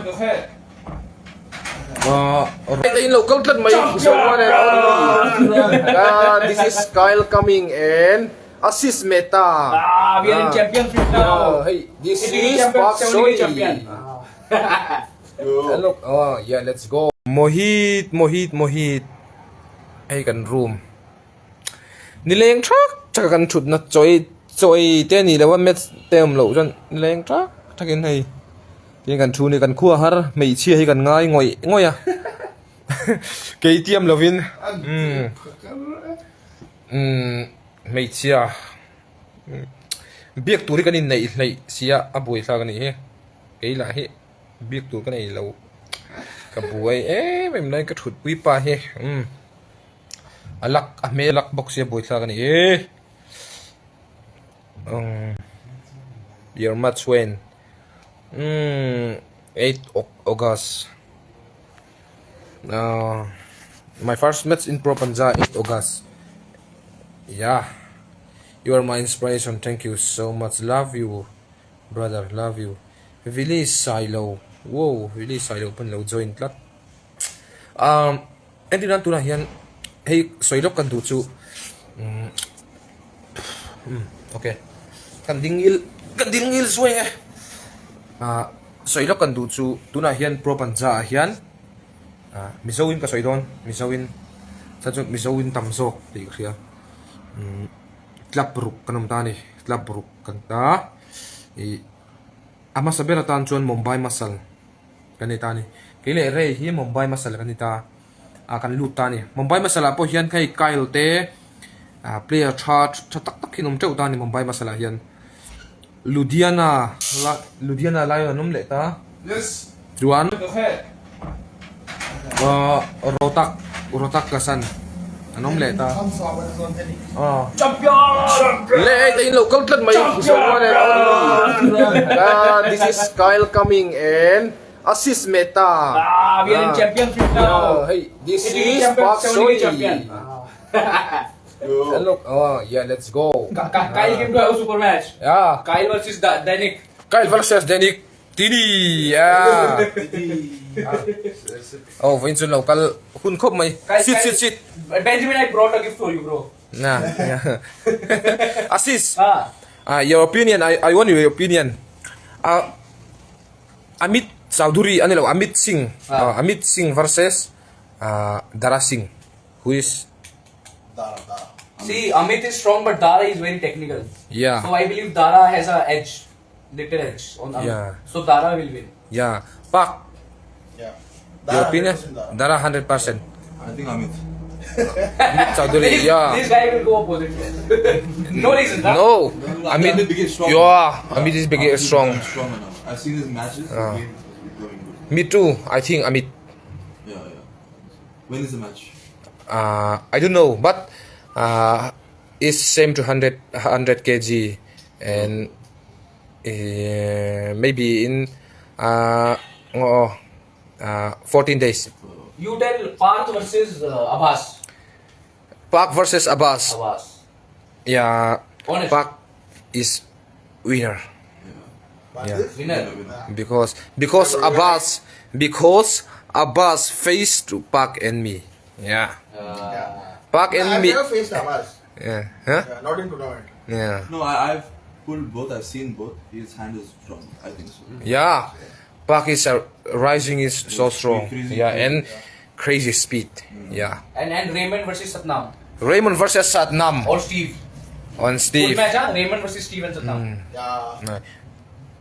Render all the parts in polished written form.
Right in local club, may one and only. This is Kyle coming and assist Meta. We are in championship now. Hey, this City is champion, Pak 70 Soy. champion. Look, yeah, let's go. Mohit. Hey, kan room. Nileng truck, chắc kan chut na choi te ni lewa met tem lo jan nileng truck, thakin hey. Tin kan thu ni kan khua har mei chi hi kan ngai ngoi à. KTM lovin. Mei chi à. Biak turi kan in nei sia abui sa kan hi. Ke la hi biak tur kan nei lo. Ka buai mem lai ka thut pui pa hi. Alak me lak box ya bui sa kan hi. Your match when 8 August. My first match in Pro Panja 8 August. Yeah, you are my inspiration. Thank you so much. Love you, brother. Love you. Vili Silo. Wow, Vili Silo pun lo join lat. Enti nan tu na hian. Hey, soilok kan tu chu. Okay. Kan dingil suai soilok kan tu chu tuna hian Pro Panja hian misowin ka soidon misowin sa chu misowin tamso ti khia club ruk kanam ta ni club ruk kan ta ama sabera tan chuan Mumbai Masal kan ta ni kile re hi Mumbai Masal kan ta kan lut ta ni Mumbai Masal po hian kai Kyle te player chart tak hinum chau ta ni Mumbai Masal hian Ludhiana Lion le ta. Yes. Juan. Rotak kasan. Anom le ta. Champion! Le in local club may one and only. This is Kyle coming and assist Meta. We are in championship now. Hey, this City is champion, Pak 70 Soy. champion. Look, yeah, let's go. Kyle came to have a super match. Yeah, Kyle versus Danik. Kyle versus Denik Tini. Yeah. Oh, Vincent local hun khop mai. Sit. Benjamin, I brought a gift for you, bro. Nah, yeah. Assist. Ah. Your opinion. I want your opinion. Amit Chowdhury, Amit Singh. Amit Singh versus Dara Singh. Who is? Dara. See, Amit is strong, but Dara is very technical. Yeah. So I believe Dara has a edge, little edge on Amit. Yeah. So Dara will win. Yeah. Pak. Yeah. Your opinion? 100% Dara 100%. I think Amit. Amit Chowdhury. Yeah. This guy will go opposite. No reason, huh? No. Amit Amit. big is strong. Yeah. Amit is big, strong. Strong enough. I've seen his matches. He's going good. Me too. I think Amit. Yeah. When is the match? I don't know, but it's same to 100 kg and maybe in 14 days. You tell Parth versus Abbas. Pak versus Abbas. Abbas. Yeah, Honest. Pak is winner Winner. because Abbas faced to Pak and me. Yeah, Pak and I've me. never faced Abbas. Yeah, huh? Not in tournament. Yeah. No, I've pulled both. I've seen both. His hand is strong. I think so. Yeah, Pak is rising is so strong. Crazy. Yeah, and crazy speed. Yeah, And Raymond versus Satnam. Raymond versus Satnam Or Steve. on Good Steve. match, huh? Raymond versus Steve and Satnam. Yeah.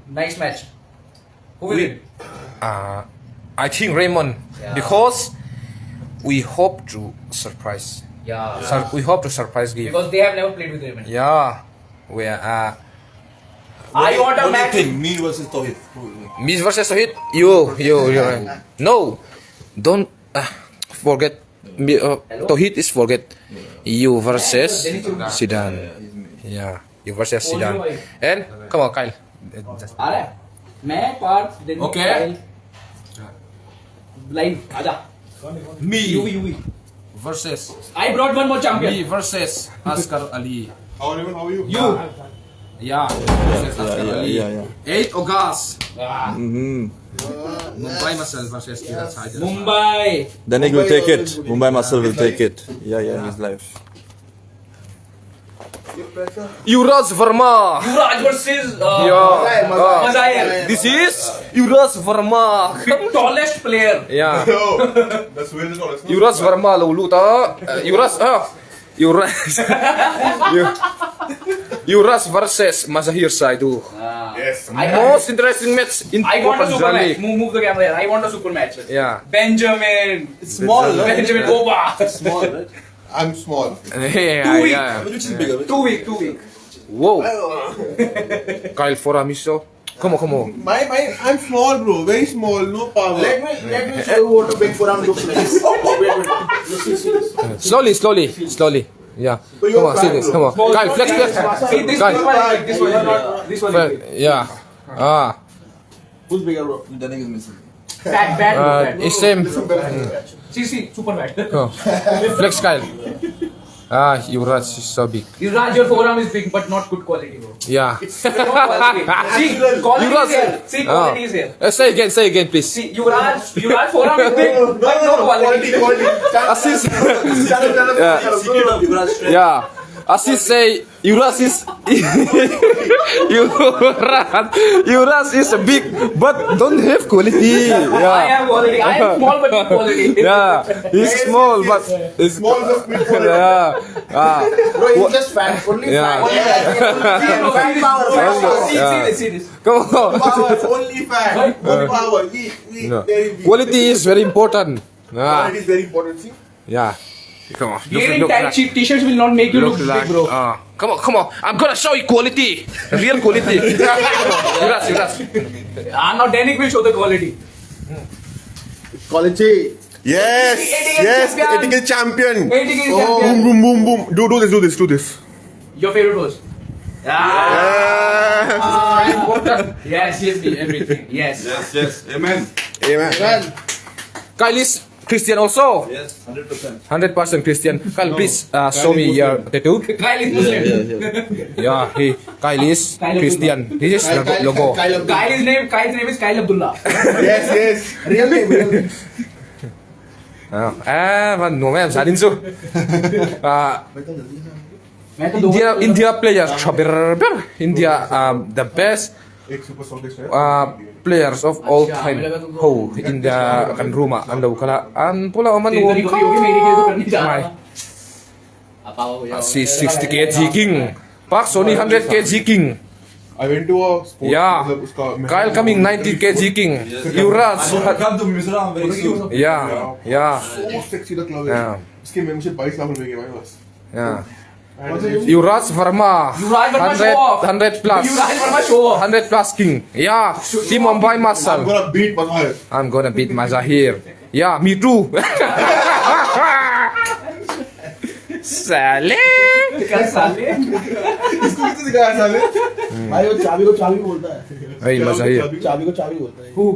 Nice match. Who will win? I think Raymond Yeah. because we hope to surprise. Yeah. We hope to surprise give. Because they have never played with Raymond. Yeah, we are. I want a What do you match. think? Me versus Tauhid. Who will win? Me versus Sohit. You. No, don't forget. Me, Tauhid is forget. You versus Sidan. He's me. Yeah, you versus Sidan. And come on, Kyle. Alright. मैं Partha then Okay. Live. आजा. Me You. versus I brought one more champion. versus Askar Ali. How are you? You. Yeah. Versus Askar Ali. Yeah. 8 August. Ah. Mm-hmm. Mumbai Muscle versus Yuvraj Hyderabad. Mumbai. Danik will take it. Mumbai Muscle will take it. Yeah, he's live. Yuvraj Verma. Yuvraj versus Yeah. Mazair. This is Yuvraj Verma. Tallest player. Yeah. No, that's where the tallest. Yuvraj Verma lulu ta. Yuvraj. Yuvraj versus Mazahir Saidu. Yes. Most interesting match in I want a super Punjali. match. Move the camera here. I want a super match. Yeah. Benjamin. Small, Benjamin Oba. Small, right? I'm small. Yeah. Which is bigger? Too weak. Whoa. Kyle Foramiso. Come on. I'm small, bro. Very small. No power. Let me show you what a big forearm looks like. Wait. See. Slowly. Yeah. But Come you're on, see fat, this. bro. Come on. Kyle, flex. See this Guys. one is like this one is not. This one is big. Yeah. Who's bigger, bro? Danik is missing. Bad. It's same. See, super bad. Oh. Flex Kyle. Yuvraj is so big. Yuvraj, your forearm is big, but not good quality, bro. Yeah. No quality. See, quality is here. See, quality is here. Say again, please. See, Yuvraj forearm is big, but no quality. Assist. Secret of Yuvraj strength. Yeah. Assist say Yuvraj is Yuvraj is big but don't have quality. I Yeah. have quality. I am small, but good quality. Yeah. He's small but he's Small just mid for it. yeah. Bro, he's just fat. Only Yeah. fat power. See this. Come on. Power, only fat. No power. Weak. No. Very weak. Quality is very important. Quality is very important. See? Yeah. Come on. Wearing tight t-shirts will not make you look big, like, bro. come on. I'm gonna show you quality. Real quality. Yuvraj. Now Danik will show the quality. Quality. Yes. Yes. Ethical champion. 80 kg Boom, champion. boom. Do this. Your favorite was? Yeah. Yes, everything. Yes. Yes. Amen. Amen. Kyle is Christian also. Yes, 100%. 100% Christian. Kyle, please show me your tattoo. Kyle is Muslim. Yeah, Kyle is Christian. This is the logo. Kyle's name is Kyle Abdullah. Yes. Real name. No ma'am, Sadinsu. India players, India the best एक super soldier है. players of all time. Oh, India kan rumah anda kala an pula aman तेरी गलती होगी, मेरी के तो करनी चाह रहा my si 60 kg king. Pak Sony 100 kg king. I went to a sports. Yeah. मतलब उसका Kyle coming 90 kg king. Yuvraj. Come to Mizoram very soon. Yeah. So sexy the club Yeah. है. इसकी membership 22 लाख रुपए की है भाई बस. Yeah. Yuvraj Verma. Yuvraj Verma show off. 100 plus. Yuvraj Verma show off. 100 plus king. Yeah. Team Mumbai I'm Muscle. gonna beat Mazahir. I'm gonna beat Mazahir. Yeah, me too. Sale. क्या साले? इसको किसने सिखाया साले? भाई वो चाबी को चाबी बोलता है. Hey, Mazahir. चाबी को चाबी बोलता है. Who?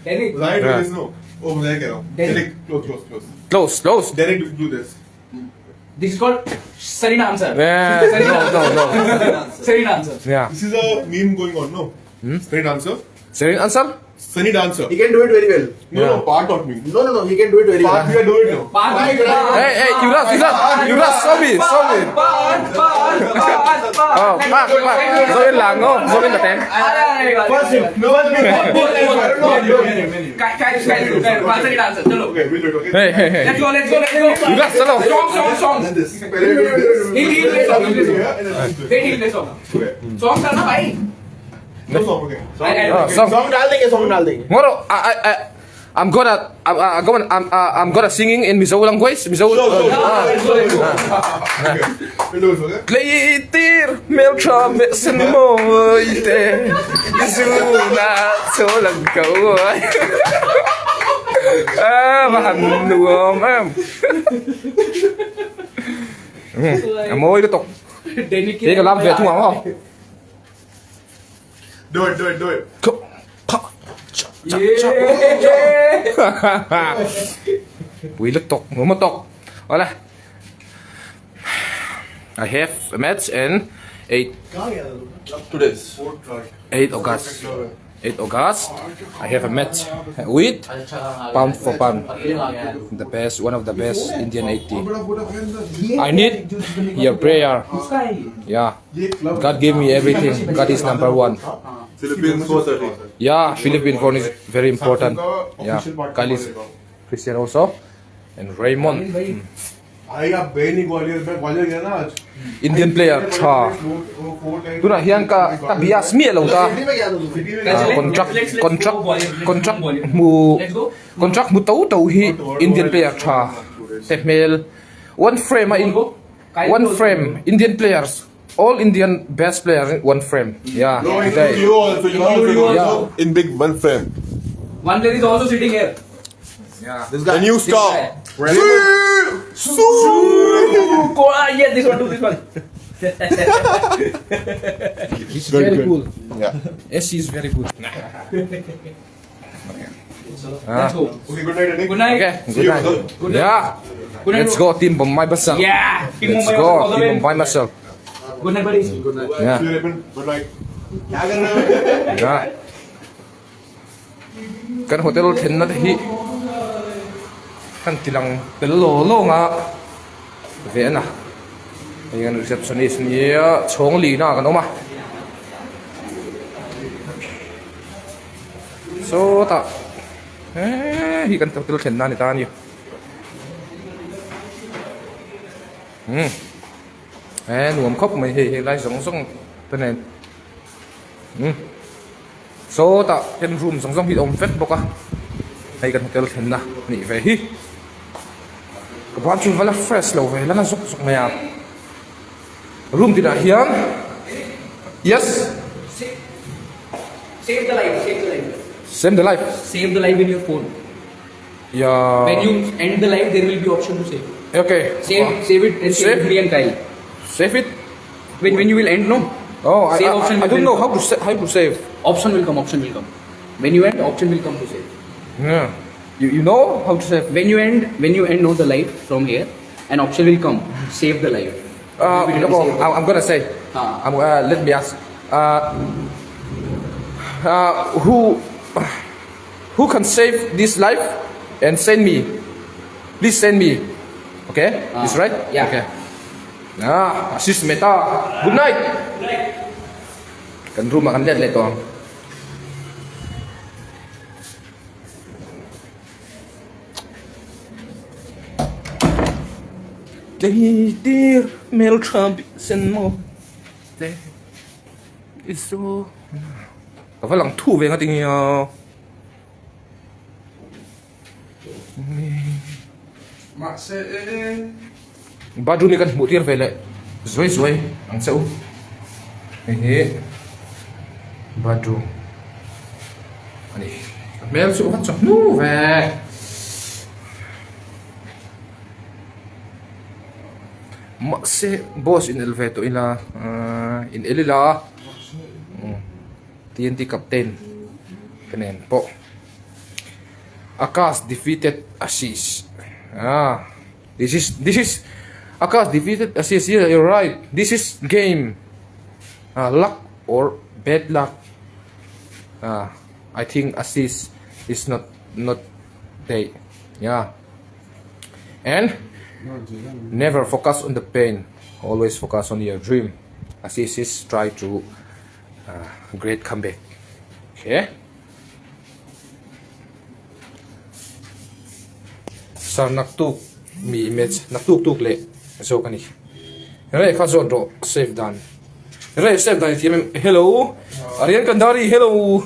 Danik. Mazahir do Yeah. this no. Oh Mazahir कह रहा हूँ. Derek. Derek, close. Close. Derek do this. This is called Serena answer. Yeah. No. Serena answer. Yeah. This is a meme going on, no? Sunny dancer. Serene answer? Sunny dancer. He can do it very well. No, part of me. No. He can do it very Part well. we are doing now. Hey, Yuvraj, show me. Oh, Pak. Zoin lang, oh. Zoin na ten. First him. No one will. I don't know. Serena answer. चलो. Okay, we'll do it. Okay. Hey. Let's go. Yuvraj, chalo. Song. And this. पहले we do this. He'll play song. Yeah, and then we'll do it. He'll play song. Okay. Song करना भाई. No song. Okay. Song. Song डाल देंगे. Moro, I'm gonna singing in Mizo language. Mizo. Okay. We'll do it. Okay. Leitir meltra mesen moite. Zuna solang kau. Bahan nuom em. Amoy itu tok. Danik Dia kelam về thung không? Do it. Quý lực tộc, một tộc. Hola. I have a match in 8 Today's. 8 August. 8 August, I have a match with pound for pound, the best, one of the best Indian 80. I need your prayer. Yeah, God gave me everything. God is number one. Philippines 430. Yeah, Philippine phone is very important. Yeah, Kyle is Christian also, and Raymond, आएगा बेनी ग्वालियर में ग्वालियर गया ना आज Indian player. Cha. Tu na hian ka bias mi lo ta. City में गया था तू Contract mu to hi Indian player cha. Temel one frame one frame Indian players. All Indian best players one frame. Yeah. Today. you also Yeah. in big one frame One player is also sitting here. Yeah. the new star Yeah, this one, do this one. He's very good. cool. yeah Yes, he's very good. Let's go. okay good night Anik. Good night. Okay, good night. Yeah. Good night, Let's bro. go, Team Bombay Basal. Yeah. Team Let's Mumbai go, all the Team way. Bombay Basal. Good night, buddies. Good night. Yeah. See you Ripon. Good night क्या कर रहे हो Yeah. Kan hotel ten na hi. Kan tilang lo nga. Ve na. Ayan receptionist niya chong li na kan oma. So ta. Hi kan hotel ten na ni ta ni. Nuam khóc mày hề lại giống tên này. So ta ten room giống hi om vet boka. Hay kan hotel ten na ni ve hi. Kapan chu vala fresh lo ve lana zuk maya. Room tidak hian. Yes, Save the life. Save the life. same the life. Save the life in your phone. Yeah. When you end the life, there will be option to save. Okay. Save it and Save? save Free and Kyle. Save it. When you will end, no. Oh, Save option I will don't know come. how to save. Option will come. Option will come. When you end, option will come to save. Yeah. You know how to save. When you end, no the life from here, an option will come. Save the life. No, I'm gonna say. Ah. Let me ask. Who can save this life and send me? Please send me. Okay, is right? Yeah. Okay. Assist meta. Good night. Kan rumah kan lihat to. Dear Mel Trump send mo. There is so. Có phải lòng thu về cái tình yêu. Mà sẽ baju ni kan mutir về lại rồi ang sao baju ani mel su wat so nu về mà sẽ boss in elevator ila in elila TNT captain kanen po Akash defeated Ashish. This is Akash defeated Ashish. Yeah, you're right. This is game. Luck or bad luck. I think Ashish is not they. Yeah. And never focus on the pain. Always focus on your dream. Ashish is try to great comeback. Okay. Sar naktuk mi image naktuk le so kani re kha zon ro save dan re save dan ti hello Aryan Kandari hello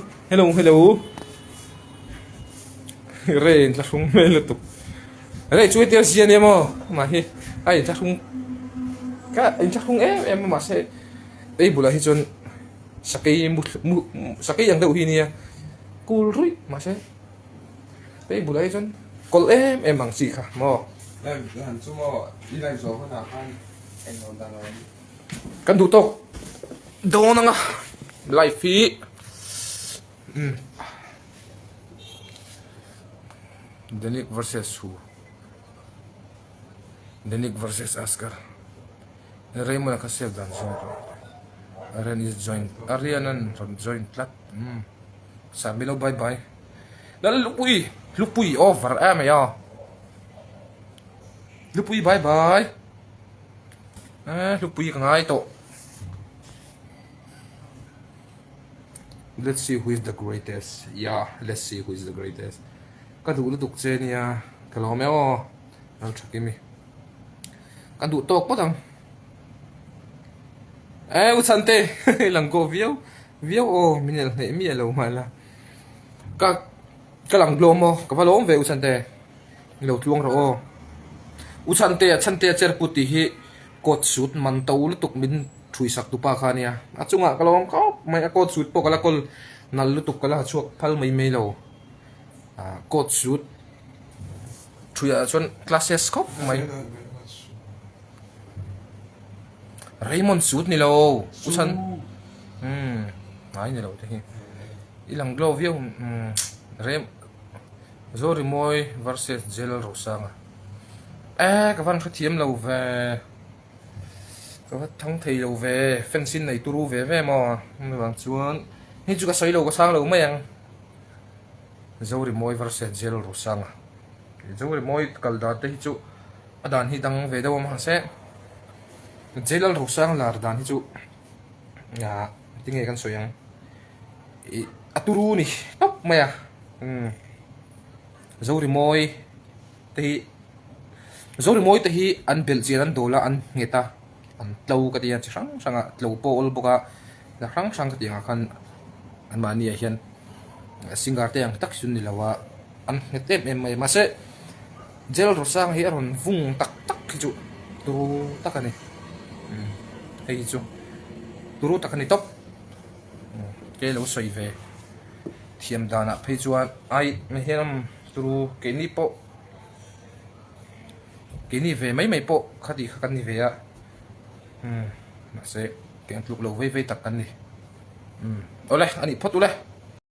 re la sung mele tu re chui tir sian emo ma hi ai ta sung ka in ta sung em ma se ei bula hi chon sakai sakai yang deu hi nia kul rui ma se ei bula hi chon Call em bằng gì cả mò hẳn số mò đi lại số con nào anh nói đang nói kan du to do na nga life fi Denik versus who Denik versus Askar Raymond nakasave dan so Arian is joined Arianan from joint plat San Milo bye bye. Lala lupui over ya. Lupui bye bye. Lupui ka nga ito. Let's see who is the greatest. Yeah, let's see who is the greatest. Kadu lutuk che niya. Kalau meo. Ang chakimi. Kadu tok pa tang. Usante. Langgo view. View minel na imielo mala. Kalang glomo. Kapalong ve usante. Ilaw tuwang ro. Usante at sante at puti hi. Coat suit mantaw lutuk min. Chuisak tu pa kanya. At sunga kalawang ka may coat suit po kalakol nalutok kala chuak pal may melo. Coat suit. Chuya chon classes ko may Raymond suit nilo. Usan. Ay nilo tahi. Ilang glove yung Zori Moy versus Jelal Rosanga. Kawan khatiem lo ve. Có thắng thì lâu về fencing này tu về về mà bằng chuan hi chu ka soi lo ka sang lo mai ang zori moi versus Jelal Rosanga zori moi kal da te hi chu adan hi dang ve do ma se Jelal Rosanga lar dan hi chu ya tinge kan soyang aturu ni top mai a zori moi te hi an belgian an dola an ngeta an tlo ka tiyan sang sanga tlo po ol boka la sang ka tiyan kan an mani hian singar te ang tak sun nilawa an hetem em mai mase Jelal Rosanga hi aron vung tak chu turu takani hei chu turu takani top ke lo soi ve thiam dana phei chuan ai me hiam turu ke ni po ke ni ve mai po khati khakan ni ve a Masih kayak luk lo vei tak kan ni. Oleh ani pot oleh.